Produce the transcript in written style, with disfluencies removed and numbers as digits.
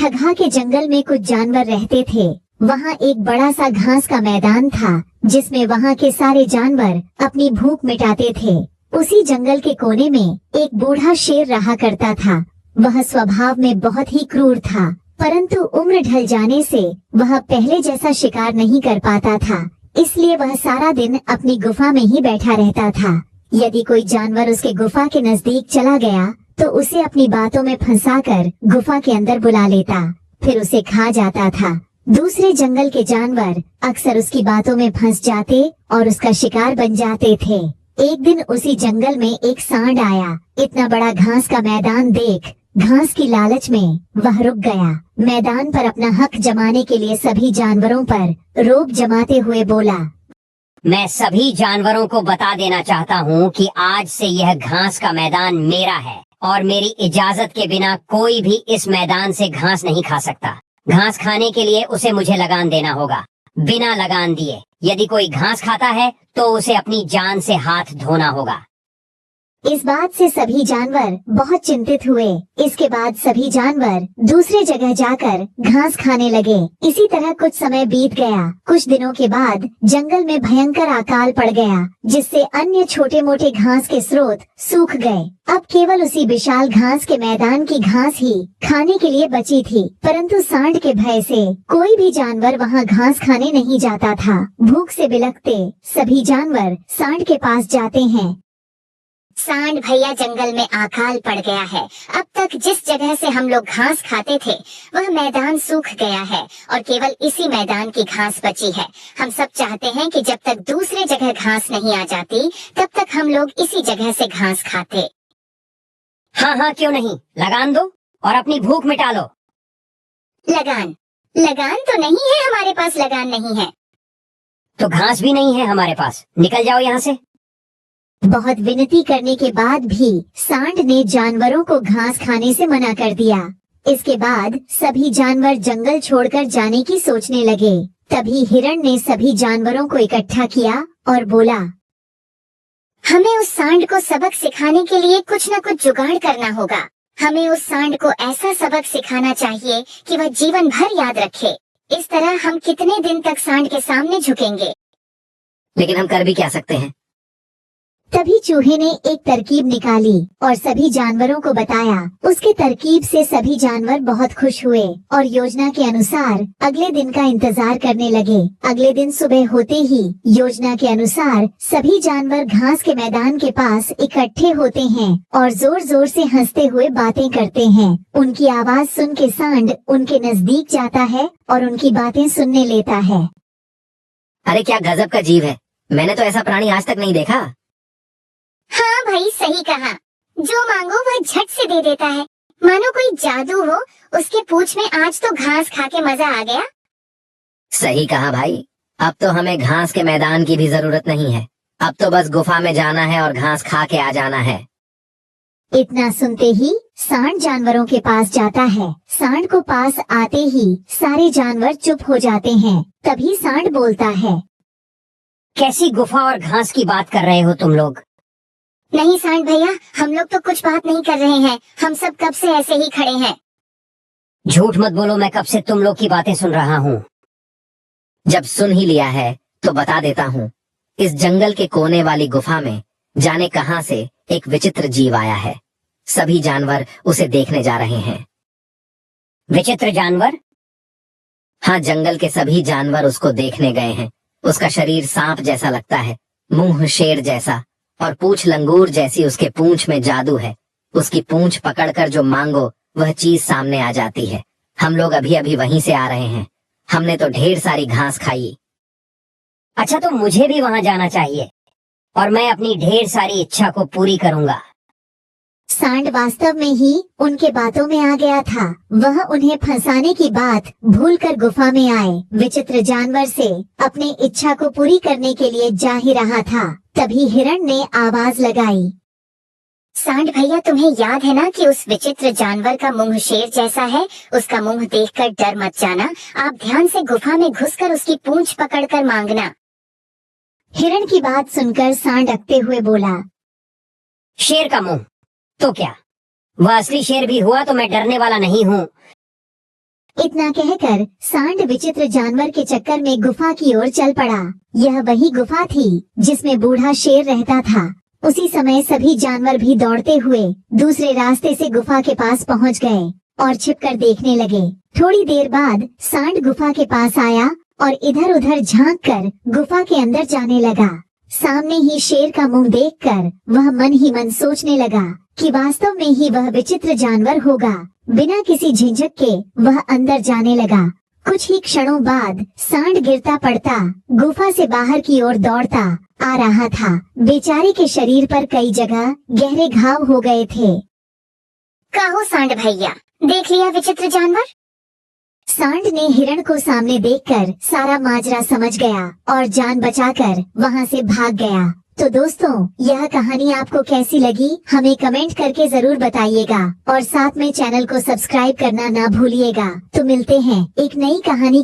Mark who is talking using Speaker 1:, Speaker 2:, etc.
Speaker 1: खगा के जंगल में कुछ जानवर रहते थे। वहाँ एक बड़ा सा घास का मैदान था जिसमें वहाँ के सारे जानवर अपनी भूख मिटाते थे। उसी जंगल के कोने में एक बूढ़ा शेर रहा करता था। वह स्वभाव में बहुत ही क्रूर था, परंतु उम्र ढल जाने से वह पहले जैसा शिकार नहीं कर पाता था, इसलिए वह सारा दिन अपनी गुफा में ही बैठा रहता था। यदि कोई जानवर उसके गुफा के नजदीक चला गया तो उसे अपनी बातों में फंसाकर गुफा के अंदर बुला लेता, फिर उसे खा जाता था। दूसरे जंगल के जानवर अक्सर उसकी बातों में फंस जाते और उसका शिकार बन जाते थे। एक दिन उसी जंगल में एक सांड आया। इतना बड़ा घास का मैदान देख घास की लालच में वह रुक गया। मैदान पर अपना हक जमाने के लिए सभी जानवरों पर रोब जमाते हुए बोला,
Speaker 2: मैं सभी जानवरों को बता देना चाहता हूँ कि आज से यह घास का मैदान मेरा है और मेरी इजाजत के बिना कोई भी इस मैदान से घास नहीं खा सकता। घास खाने के लिए उसे मुझे लगान देना होगा। बिना लगान दिए यदि कोई घास खाता है तो उसे अपनी जान से हाथ धोना होगा।
Speaker 1: इस बात से सभी जानवर बहुत चिंतित हुए। इसके बाद सभी जानवर दूसरे जगह जाकर घास खाने लगे। इसी तरह कुछ समय बीत गया। कुछ दिनों के बाद जंगल में भयंकर अकाल पड़ गया, जिससे अन्य छोटे मोटे घास के स्रोत सूख गए। अब केवल उसी विशाल घास के मैदान की घास ही खाने के लिए बची थी, परंतु सांड के भय से कोई भी जानवर वहाँ घास खाने नहीं जाता था। भूख से बिलखते सभी जानवर सांड के पास जाते हैं।
Speaker 3: सांड भैया, जंगल में अकाल पड़ गया है। अब तक जिस जगह से हम लोग घास खाते थे वह मैदान सूख गया है और केवल इसी मैदान की घास बची है। हम सब चाहते हैं कि जब तक दूसरे जगह घास नहीं आ जाती तब तक हम लोग इसी जगह से घास खाते।
Speaker 2: हाँ हाँ, क्यों नहीं, लगान दो और अपनी भूख मिटा लो।
Speaker 3: लगान? लगान तो नहीं है हमारे पास, लगान नहीं है।
Speaker 2: तो घास भी नहीं है हमारे पास, निकल जाओ यहाँ से।
Speaker 1: बहुत विनती करने के बाद भी सांड ने जानवरों को घास खाने से मना कर दिया। इसके बाद सभी जानवर जंगल छोड़कर जाने की सोचने लगे। तभी हिरण ने सभी जानवरों को इकट्ठा किया और बोला,
Speaker 3: हमें उस सांड को सबक सिखाने के लिए कुछ न कुछ जुगाड़ करना होगा। हमें उस सांड को ऐसा सबक सिखाना चाहिए कि वह जीवन भर याद रखे। इस तरह हम कितने दिन तक सांड के सामने झुकेंगे?
Speaker 2: लेकिन हम कर भी क्या सकते हैं?
Speaker 1: तभी चूहे ने एक तरकीब निकाली और सभी जानवरों को बताया। उसके तरकीब से सभी जानवर बहुत खुश हुए और योजना के अनुसार अगले दिन का इंतजार करने लगे। अगले दिन सुबह होते ही योजना के अनुसार सभी जानवर घास के मैदान के पास इकट्ठे होते हैं और जोर जोर से हंसते हुए बातें करते हैं। उनकी आवाज सुन के सांड उनके नजदीक जाता है और उनकी बातें सुनने लेता है।
Speaker 2: अरे क्या गजब का जीव है, मैंने तो ऐसा प्राणी आज तक नहीं देखा।
Speaker 3: हाँ भाई, सही कहा। जो मांगो वह झट से दे देता है, मानो कोई जादू हो। उसके पूंछ में आज तो घास खा के मजा आ गया।
Speaker 2: सही कहा भाई, अब तो हमें घास के मैदान की भी जरूरत नहीं है। अब तो बस गुफा में जाना है और घास खा के आ जाना है।
Speaker 1: इतना सुनते ही सांड जानवरों के पास जाता है। सांड को पास आते ही सारे जानवर चुप हो जाते हैं। तभी सांड बोलता है,
Speaker 2: कैसी गुफा और घास की बात कर रहे हो तुम लोग?
Speaker 3: नहीं सांड भैया, हम लोग तो कुछ बात नहीं कर रहे हैं। हम सब कब से ऐसे ही खड़े हैं।
Speaker 2: झूठ मत बोलो, मैं कब से तुम लोग की बातें सुन रहा हूँ। जब सुन ही लिया है तो बता देता हूँ। इस जंगल के कोने वाली गुफा में जाने कहां से एक विचित्र जीव आया है। सभी जानवर उसे देखने जा रहे हैं। विचित्र जानवर? हाँ, जंगल के सभी जानवर उसको देखने गए हैं। उसका शरीर सांप जैसा लगता है, मुंह शेर जैसा और पूंछ लंगूर जैसी। उसके पूंछ में जादू है। उसकी पूंछ पकड़कर जो मांगो वह चीज सामने आ जाती है। हम लोग अभी अभी वहीं से आ रहे हैं। हमने तो ढेर सारी घास खाई। अच्छा, तो मुझे भी वहां जाना चाहिए और मैं अपनी ढेर सारी इच्छा को पूरी करूंगा।
Speaker 1: सांड वास्तव में ही उनके बातों में आ गया था। वह उन्हें फंसाने की बात भूलकर गुफा में आए विचित्र जानवर से अपनी इच्छा को पूरी करने के लिए जा ही रहा था। तभी हिरण ने आवाज लगाई,
Speaker 3: सांड भैया, तुम्हें याद है ना कि उस विचित्र जानवर का मुंह शेर जैसा है? उसका मुंह देखकर डर मत जाना। आप ध्यान से गुफा में घुसकर उसकी पूंछ पकड़कर मांगना।
Speaker 1: हिरण की बात सुनकर सांड अकते हुए बोला,
Speaker 2: शेर का मुंह तो क्या? वह असली शेर भी हुआ तो मैं डरने वाला नहीं हूँ।
Speaker 1: इतना कहकर सांड विचित्र जानवर के चक्कर में गुफा की ओर चल पड़ा। यह वही गुफा थी जिसमें बूढ़ा शेर रहता था। उसी समय सभी जानवर भी दौड़ते हुए दूसरे रास्ते से गुफा के पास पहुंच गए और छिपकर देखने लगे। थोड़ी देर बाद सांड गुफा के पास आया और इधर उधर झांक कर गुफा के अंदर जाने लगा। सामने ही शेर का मुंह देखकर वह मन ही मन सोचने लगा कि वास्तव में ही वह विचित्र जानवर होगा। बिना किसी झिझक के वह अंदर जाने लगा। कुछ ही क्षणों बाद सांड गिरता पड़ता गुफा से बाहर की ओर दौड़ता आ रहा था। बेचारे के शरीर पर कई जगह गहरे घाव हो गए थे।
Speaker 3: कहो सांड भैया, देख लिया विचित्र जानवर?
Speaker 1: सांड ने हिरण को सामने देखकर सारा माजरा समझ गया और जान बचाकर वहां से भाग गया। तो दोस्तों, यह कहानी आपको कैसी लगी हमें कमेंट करके जरूर बताइएगा और साथ में चैनल को सब्सक्राइब करना ना भूलिएगा। तो मिलते हैं एक नई कहानी के